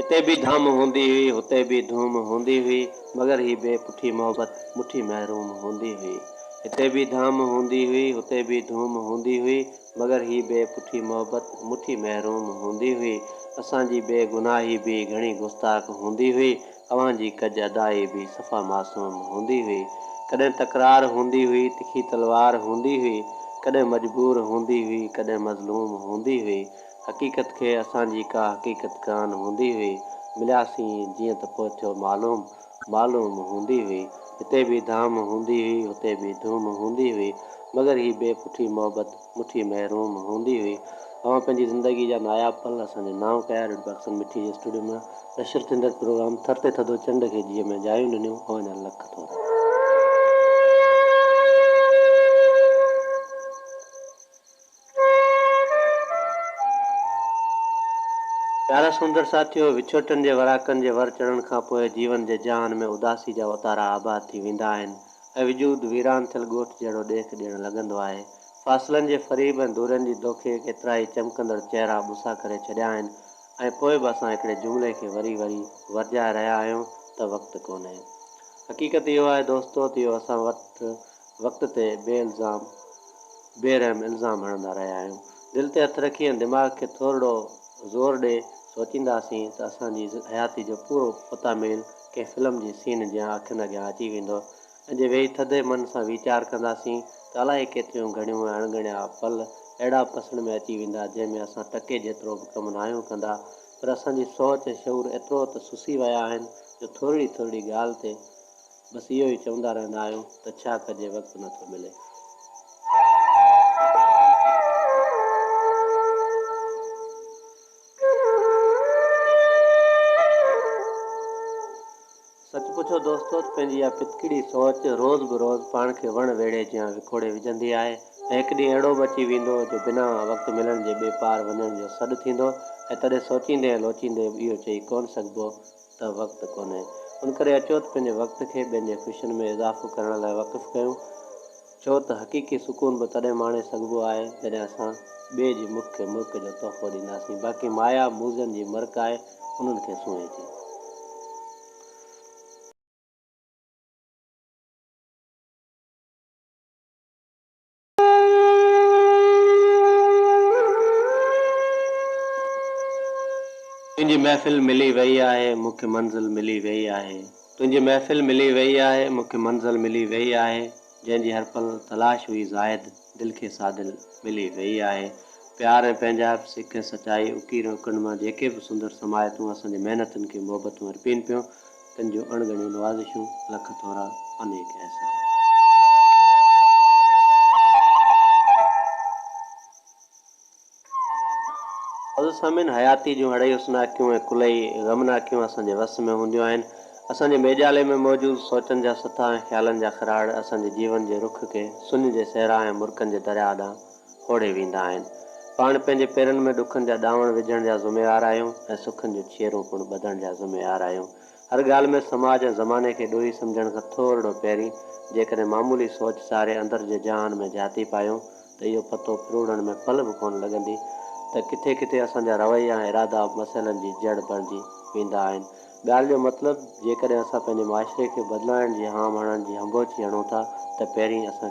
हिते भी धाम हूंदी हुई, हुते भी धूम हूंदी हुई, मगर ही बेपुठी मोहबत मुठी महरूम हूंदी हुई। हिते भी धाम हूंदी हुई, हुते भी धूम हूंदी हुई, मगर ही बेपुठी मोहबत मुठी महरूम हूंदी हुई। असांजी बेगुनाही भी घणी गुस्ताख हूंदी हुई, अव्हांजी कज अदाई भी सफ़ा मासूम हूंदी हुई। कॾहिं तकरार हूंदी हुई, तिखी तलवार हूंदी हुई, कॾहिं मजबूर हूंदी हुई, कॾहिं मज़लूम हूंदी हुई। हक़ीक़त खे असांजी का हक़ीक़त कान हूंदी हुई, मिलियासीं जीअं त पोइ थियो मालूम, मालूम हूंदी हुई। हिते भी धाम हूंदी हुई, हुते भी धूम हूंदी हुई, मगर ही बेपुठी मोहबत मुठी महरूम हूंदी हुई। अवां पंहिंजी ज़िंदगी जा नायाब पल असांजे नाव कया रेड बक्सन मिठी जे स्टूडियो में नशर थींदड़ प्रोग्राम थर ते थधो चंड खे जीअं में जायूं ॾिनियूं अवां जा लख थोरा। प्यारा सुंदर साथियों, विछोटनि जे वराकनि जे वर चढ़ण खां पोइ जीवन जे जहान में उदासी जा उतारा आबाद थी वेंदा आहिनि ऐं वजूद वीरान थियल ॻोठ जहिड़ो ॾेख ॾियणु लॻंदो आहे। फ़ासिलनि जे फ़रीब ऐं दूरनि जी दोखे केतिरा ई चमकंदड़ चहिरा ॿुसा करे छॾिया आहिनि ऐं पोइ बि असां हिकिड़े जुमिले खे वरी वरी वरजाए रहिया आहियूं त वक़्तु कोन्हे। हक़ीक़त इहो आहे दोस्तो त इहो असां वक़्त ते बेरहम इल्ज़ाम हणंदा रहिया आहियूं। दिलि ते हथु रखी ऐं दिमाग़ खे थोरो ज़ोर ॾे सोचींदासीं त असांजी हयाती जो पूरो पतामेल कंहिं फिल्म जी सीन जीअं अखियुनि अॻियां अची वेंदो ऐं जे वेही थधे मन सां वीचार कंदासीं त अलाए केतिरियूं घणियूं अणगणिया पल अहिड़ा पसण में अची वेंदा जंहिंमें असां टके जेतिरो बि कमु न आहियूं कंदा, पर असांजी सोच ऐं शऊर एतिरो त सुसी विया आहिनि जो थोरी थोरी ॻाल्हि ते बसि इहो ई चवंदा रहंदा आहियूं त छा कजे वक़्तु नथो मिले। सच पुछो दोस्तो, पंहिंजी इहा पितकिड़ी सोच रोज़ बि रोज़ पाण खे वण वेड़े जियां विखोड़े विझंदी आहे ऐं हिकु ॾींहुं अहिड़ो बि अची वेंदो जो बिना वक़्तु मिलण जे ॿिए पार वञण जो सॾु थींदो ऐं तॾहिं सोचींदे ऐं लोचींदे बि इहो चई कोन सघिबो त वक़्तु कोन्हे। उन करे अचो त पंहिंजे वक़्त खे ॿियनि जे ख़ुशियुनि में इज़ाफ़ो करण लाइ वक़ुफ़ु कयूं, छो त हक़ीक़ी सुकून बि तॾहिं माणे सघिबो आहे जॾहिं असां ॿिए जी मुख खे मुल्क जो तोहफ़ो ॾींदासीं। बाक़ी माया मूज़नि जी मरक आहे, उन्हनि खे सूंहे थी। तुंहिंजी महफ़िल मिली वई आहे, मूंखे मंज़िल मिली वई आहे। तुंहिंजी महफ़िल मिली वई आहे, मूंखे मंज़िल मिली वई आहे। जंहिंजी हर पल तलाश हुई ज़ाहिद, दिलि खे सादिल मिली वई आहे। प्यार ऐं पंहिंजाइप, सिक ऐं सचाई, उकीर उकनि मां जेके बि सुंदर समायतूं असांजे महिनतुनि खे मोहबतूं अर्पीनि पियूं, तिन जूं अणगणियूं नवाज़िशूं, लख थोरा, अनेक एहसान। सामिन, हयाती जूं अड़े उसनाकियूं ऐं कुलई ग़मनाकियूं असांजे वस में हूंदियूं आहिनि। असांजे मेजाले में मौजूदु सोचनि जा सथा ऐं ख़्यालनि जा खराड़ असांजे जीवन जे रुख खे सुन जे सहरा ऐं मुर्कनि जे दरिया ॾांहुं फोड़े वेंदा आहिनि। पाण पंहिंजे पेरनि में ॾुखनि जा ॾावण विझण जा ज़िम्मेवार आहियूं ऐं सुखनि जूं छेरूं पिणु ॿधण जा ज़िम्मेवार आहियूं। हर ॻाल्हि में समाज ऐं ज़माने खे ॾोही सम्झण खां थोरो पहिरीं जेकॾहिं मामूली सोच सारे अंदर जे जहान में जाती पायूं त इहो पतो फुरूड़ण में पल बि कोन लॻंदी त किथे किथे असांजा रवैया ऐं इरादा मसइलनि जी जड़ बणिजी वेंदा आहिनि। ॻाल्हि जो मतिलबु जेकॾहिं असां पंहिंजे मुआशिरे खे बदिलाइण जी हाम हणण जी हंभोची हणूं था त पहिरीं असां